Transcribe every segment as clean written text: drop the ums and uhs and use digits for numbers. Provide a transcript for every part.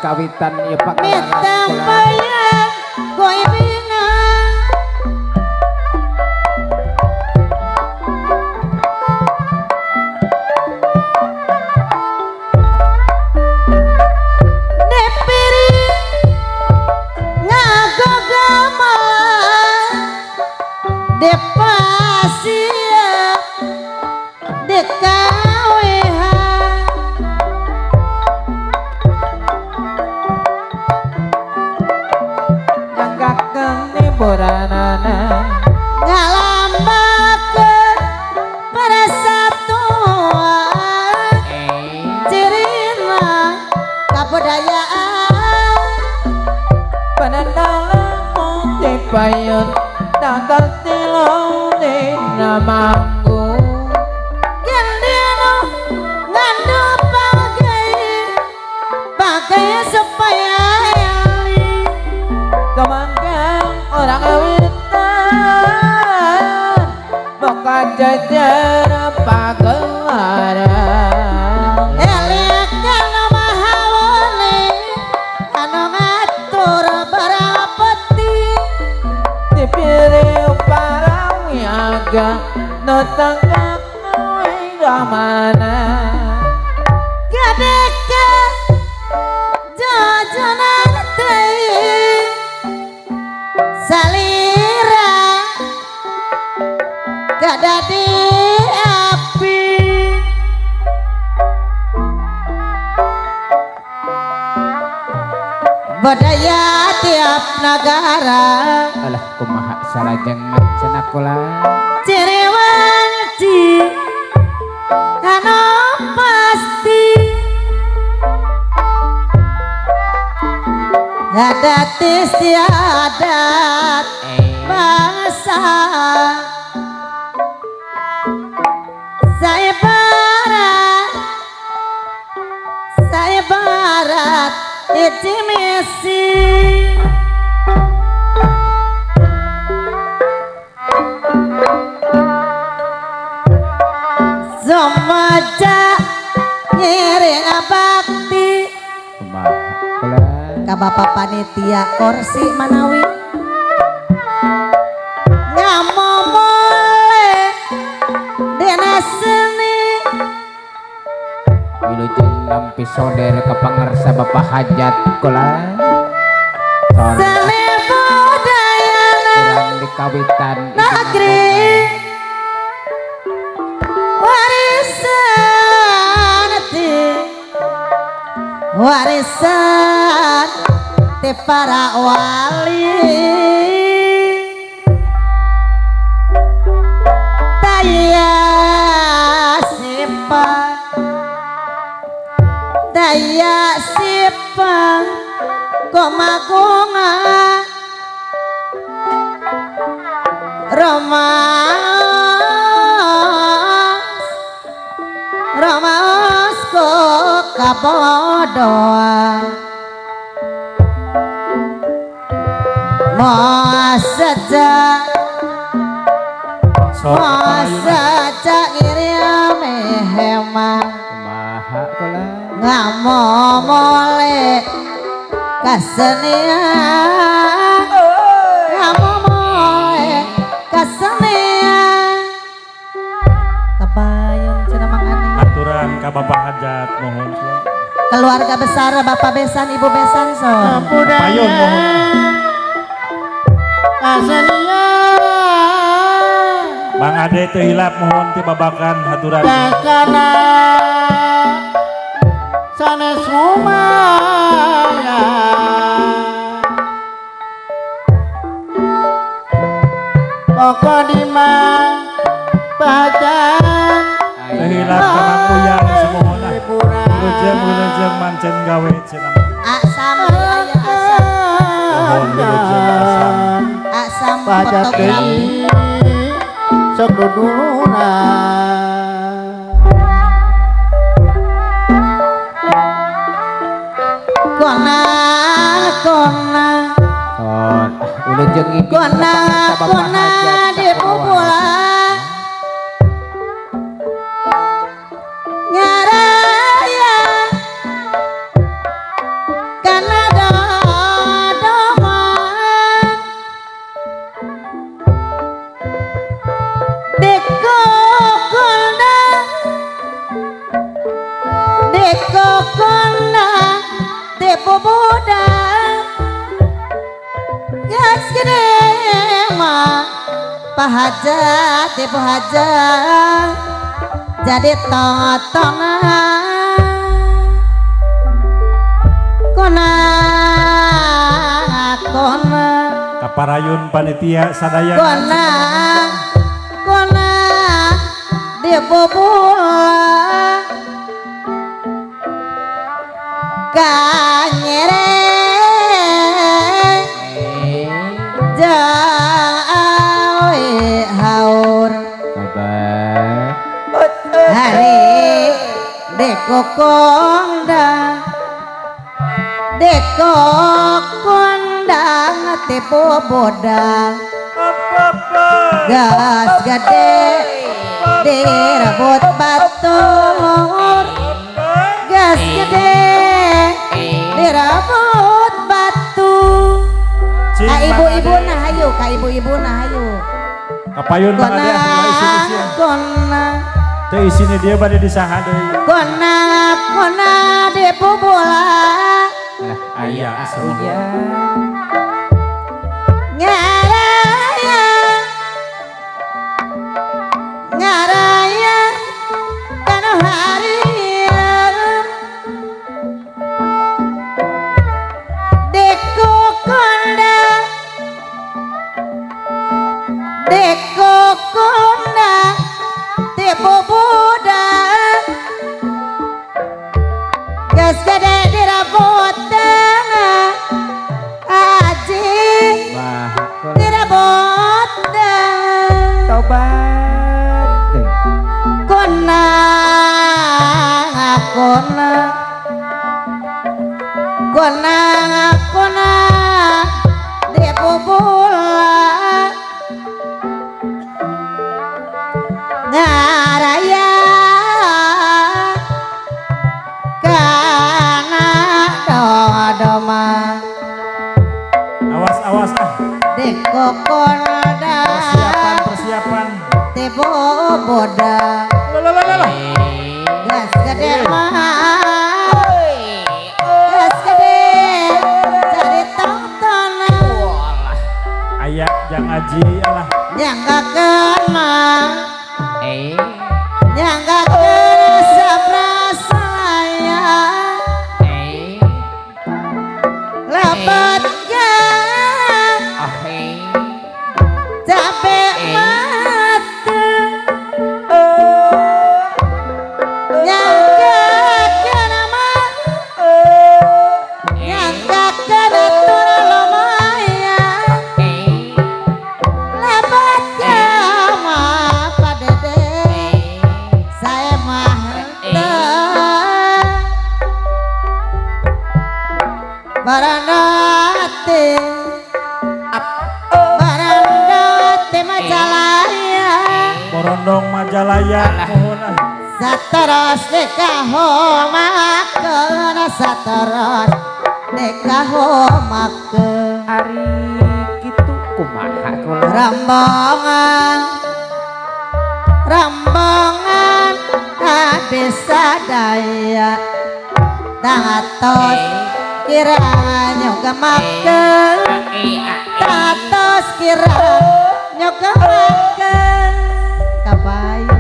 kawitan ya Pak Mitampayan kowe bina Depiri ngagogama Depasia Dekaweha Boranana ngalambakeun persatuan cirina kabudayaan panandalamu tipayun takal tilong dina manggung gendino ngandu bagai supaya yali kemanggang orang awitan boka jajar pagelaran elik kana mahawole anu ngatur barang peti dipilih para wiaga no tanggap ramana gadeka jajanan teh salira gadadi api budaya tiap negara alah kumaha salajeng cenah kula ciri wanci kano pasti adat istiadat bangsa saya barat itu misi Somaja ngiring bakti ka Bapak Panitia Korsi Manawi ngamomole dina seni wilujeng nampi soder ka pangarsa Bapak Hajat kula seni budayana urang di kawitan negeri warisan ti para wali daya sipang komagunga Romas ko kabodohan mau sejak Sok masa cairia mehema Kumaha kula. ngamomole kasenian ngamomole kasenian kapayon cenah Mang Ani aturan ka Bapak Hajat mohon. keluarga besar Bapak Besan Ibu Besan so Payun mohon. Mang Ade teu hilap mohon ti babakan haturan. Dasana sanes rumaya pokok dimang badan Teu hilap ka Mang Uyang semohon ah. Wilujeng mancen gawe cenah. asam aya asam Mohon wilujeng asam. asam pajak fotografi deui sok duduluna kona kona Son, wilujeng ibing kona kapangsa Bapak kona Hajat di sakumaha. bubula nyaraya kana dodoman deko kona deko kona de boboda gas gede mah pahajat de pahajat jadi tontonan kona kona Kaparayun panitia sadaya. kona kona de bobula kanyere jawe haur Sabar. hari deko kondang deko kondang tepo bodang gas gede direbut batur gas gede direbut batu Cing, ka Mang ibu-ibu Ade. nah hayu ka ibu-ibu nah hayu Kapayun Mang kona Ade isi-isi. kona Teu isine dia bade disaha deui. kona kona de bobola Lah Aya aya semohon. Uyang. ngaraya ngaraya kana harian deko konda deko konda te boboda gas gede dirabotan aji Kumaha kula. dirabotan Tobat. kona kona kona kona de bubula ngaraya kana dodoma Awas ah. de kokonda Persiapan. te boboda Lalalala. gas gede mah gas gede cari tontonan Aya jang aji alah. nyangga kena Eh, nyangga kena sabrasaya eh, lebat gan capek mata nyangga kena mah nyangga kena tura lumayan lebat gama padede saya mah Rondong Majalaya mohon Sateros dekahomakeun sateros dekahomakeun Ari kitu kumaha kula Rambongan Rambongan habis sadaya tatos kiranya gemakeun tatos kiranya gemakeun kapayu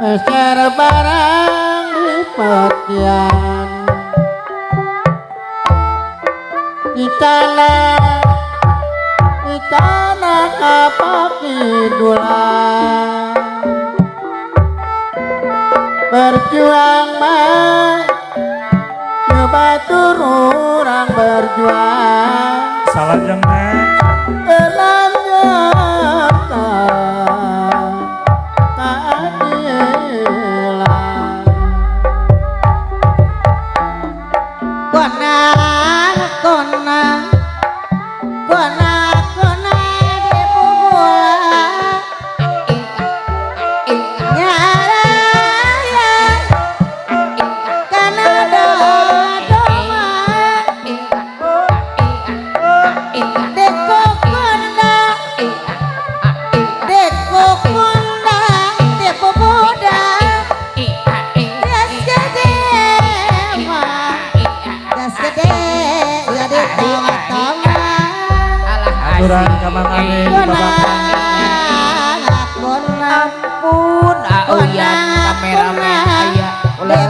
Meser barang di petian di tanah kapak idulan berjuang mah coba turun berjuang salah jengnek aturan kamang angin ampun auyan kameramen aya ulah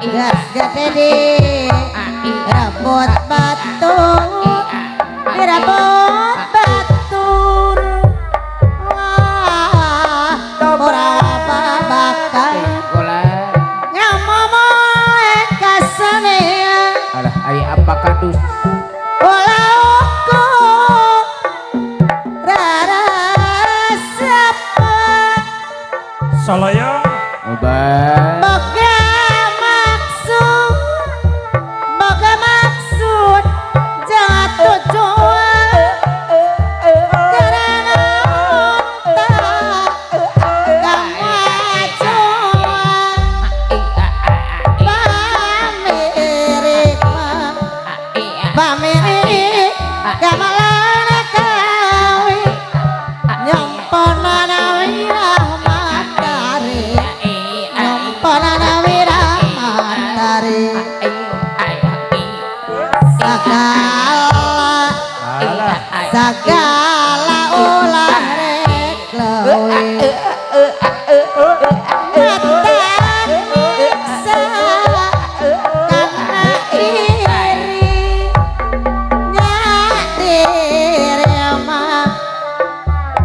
gas gede rabot batur rabot batur wah berapa bakal ngamomoe kasane alah aya apa kadus olaku rarasapa Soloyong obat segala ulah rek lewe matan sa karena iri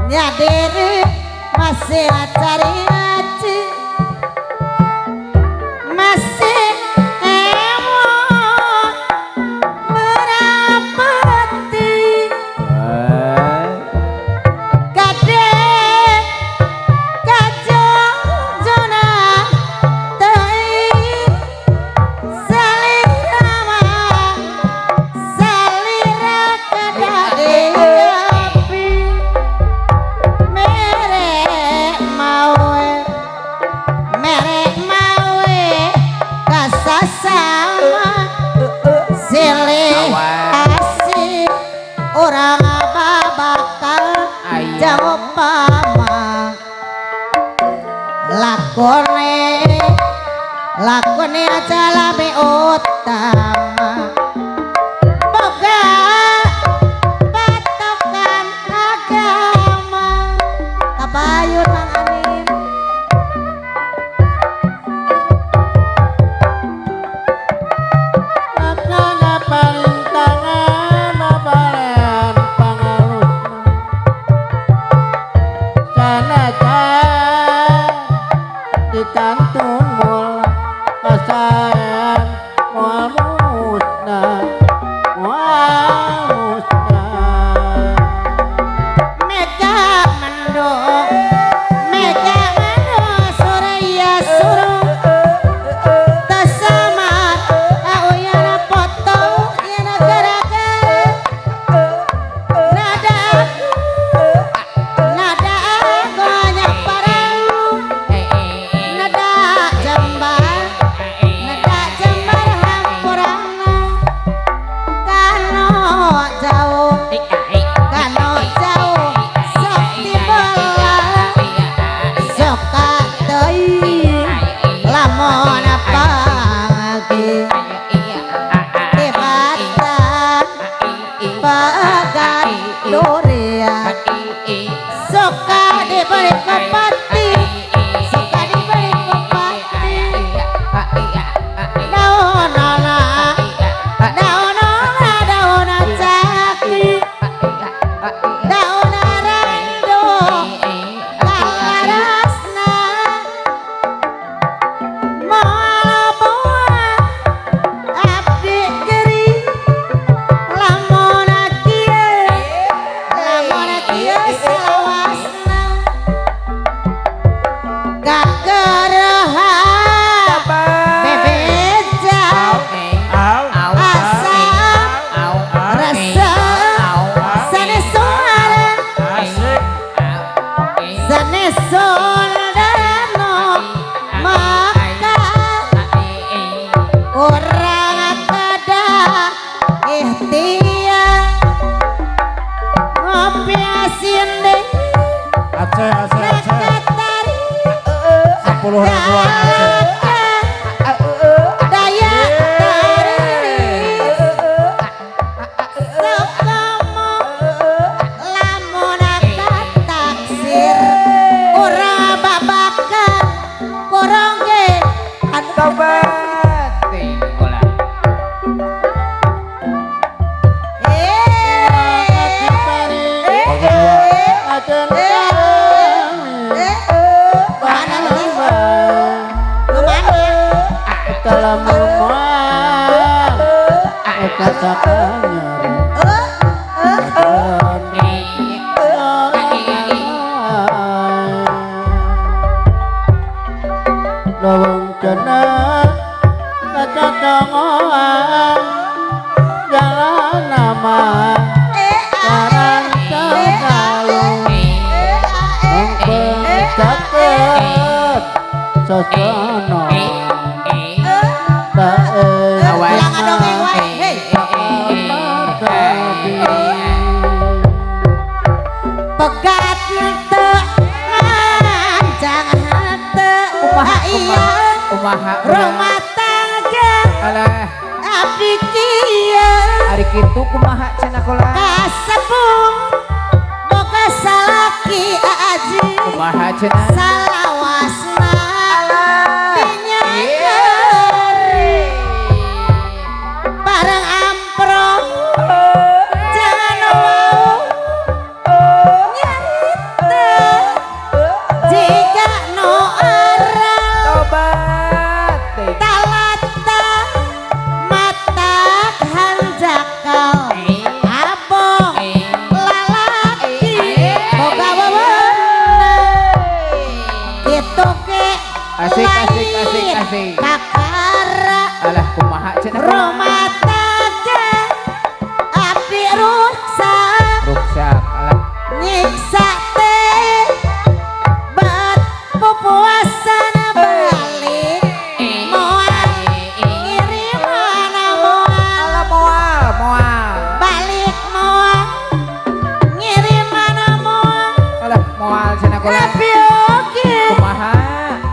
nyadir masih cari aci masih lakone aja labe utama boga patokan agama kabayun mang anin makanya parintangan babalan pangalus sanajan dikantun mul kasayang mual musna telah memuat katakannya lawang kena kata dongoan jalan nama karang tagalung mengpecaket sosono Ulang dongeng wae. Hei. Pegat teu ngancang teu iya kumaha rumah tangga alah abdi kieu ari kitu kumaha cenah kula kasebung boga salaki aji kumaha cenah salawasna bareng amprong jangan mau nyarita jika no arang tobat talata mata hanjakal abong lalaki boga wewenang kitu ke asik kakara alah kumaha cenah kula rumah tangga abdi rusak ruksak alah nyiksa teh bat pupuasana balik moal ngirimana moal balik moal ngirimana moal alah moal cenah kula tapi oke kumaha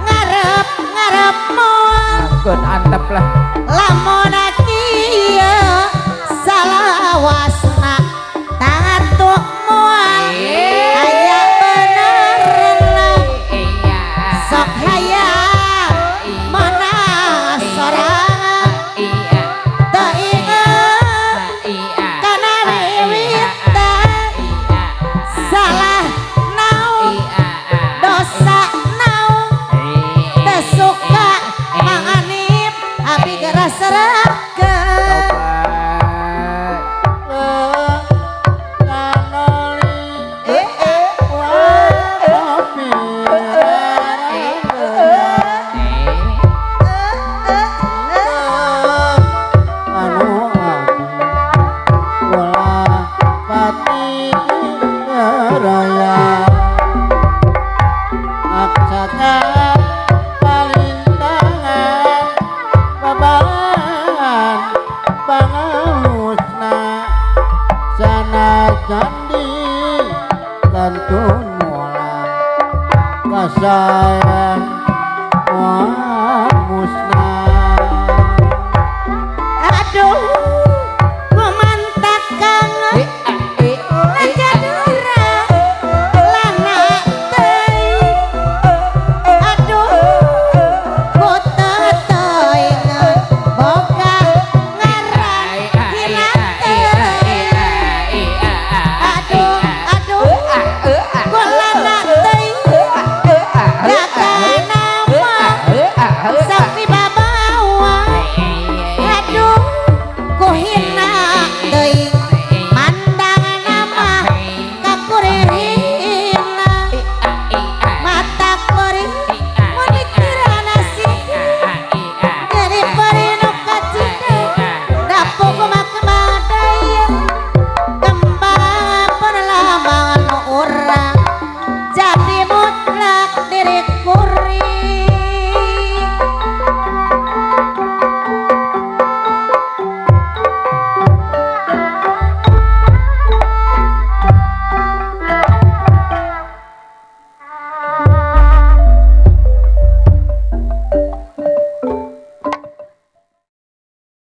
ngarep moal keun antep lah lamun kieu salawasna tangan tuh moal aya beneran sok hayang menang sorangan teu inget kana wiwitan salah naon dosa naon teu suka manganip abi geras serahkeun tobat Candi kantun mola kasaya